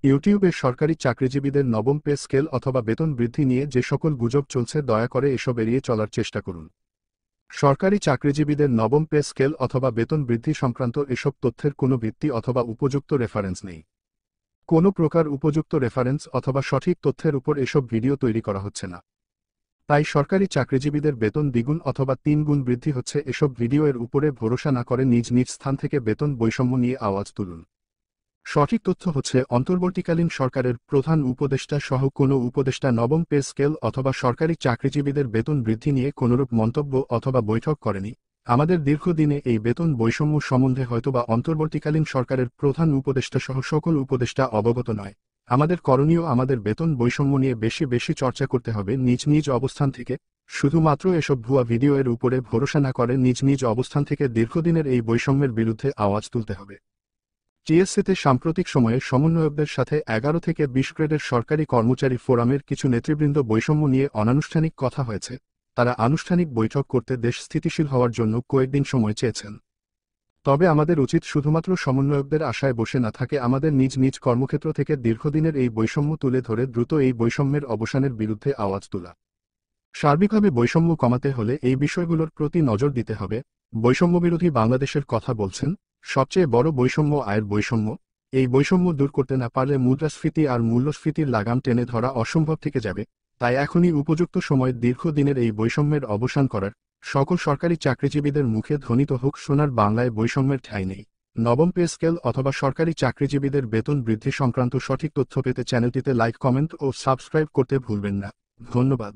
ইউটিউবে সরকারি চাকরিজীবীদের নবম পে স্কেল অথবা বেতন বৃদ্ধি নিয়ে যে সকল গুজব চলছে দয়া করে এসব এড়িয়ে চলার চেষ্টা করুন। সরকারি চাকরিজীবীদের নবম পে স্কেল অথবা বেতন বৃদ্ধি সংক্রান্ত এসব তথ্যের কোনো ভিত্তি অথবা উপযুক্ত রেফারেন্স নেই। কোনো প্রকার উপযুক্ত রেফারেন্স অথবা সঠিক তথ্যের উপর এসব ভিডিও তৈরি করা হচ্ছে না। তাই সরকারি চাকরিজীবীদের বেতন দ্বিগুণ অথবা 3 গুণ বৃদ্ধি হচ্ছে এসব ভিডিও এর উপরে ভরসা না করে নিজ নিজ স্থান থেকে বেতন বৈষম্য নিয়ে আওয়াজ তুলুন। সঠিক তথ্য হচ্ছে অন্তর্বর্তীকালীন সরকারের প্রধান উপদেষ্টা সহ কোনো উপদেষ্টা নবম পে স্কেল অথবা সরকারি চাকরিজীবীদের বেতন বৃদ্ধি নিয়ে কোনরূপ মন্তব্য অথবা বৈঠক করেনি। আমাদের দীর্ঘদিনে এই বেতন বৈষম্য সম্বন্ধে হয়তোবা অন্তর্বর্তীকালীন সরকারের প্রধান উপদেষ্টা সহ সকল উপদেষ্টা অবগত নয়। আমাদের করণীয় আমাদের বেতন বৈষম্য নিয়ে বেশি বেশি চর্চা করতে হবে নিজ নিজ অবস্থান থেকে। শুধুমাত্র এসব ভুয়া ভিডিও এর উপরে ভরসা না করে নিজ নিজ অবস্থান থেকে দীর্ঘদিনের এই বৈষম্যের বিরুদ্ধে আওয়াজ তুলতে হবে। টিএসসিতে সাম্প্রতিক সময়ে সমন্বয়কদের সাথে 11 থেকে 20 গ্রেডের সরকারি কর্মচারী ফোরামের কিছু নেতৃবৃন্দ বৈষম্য নিয়ে অনানুষ্ঠানিক কথা হয়েছে। তারা আনুষ্ঠানিক বৈঠক করতে দেশ স্থিতিশীল হওয়ার জন্য কয়েকদিন সময় চেয়েছেন। তবে আমাদের উচিত শুধুমাত্র সমন্বয়কদের আশায় বসে না থাকে আমাদের নিজ নিজ কর্মক্ষেত্র থেকে দীর্ঘদিনের এই বৈষম্য তুলে ধরে দ্রুত এই বৈষম্যের অবসানের বিরুদ্ধে আওয়াজ তোলা। সার্বিকভাবে বৈষম্য কমাতে হলে এই বিষয়গুলোর প্রতি নজর দিতে হবে। বৈষম্যবিরোধী বাংলাদেশের কথা বলছেন। সবচেয়ে বড় বৈষম্য আয়ের বৈষম্য। এই বৈষম্য দূর করতে না পারলে মুদ্রাস্ফীতি আর মূল্যস্ফীতির লাগাম টেনে ধরা অসম্ভব থেকে যাবে। তাই এখনই উপযুক্ত সময় দীর্ঘদিনের এই বৈষম্যের অবসান করার। সকল সরকারি চাকরিজীবীদের মুখে ধ্বনিত হোক সোনার বাংলায় বৈষম্যের ঠাঁই নেই। নবম পে স্কেল অথবা সরকারি চাকরিজীবীদের বেতন বৃদ্ধি সংক্রান্ত সঠিক তথ্য পেতে চ্যানেলটিতে লাইক, কমেন্ট ও সাবস্ক্রাইব করতে ভুলবেন না। ধন্যবাদ।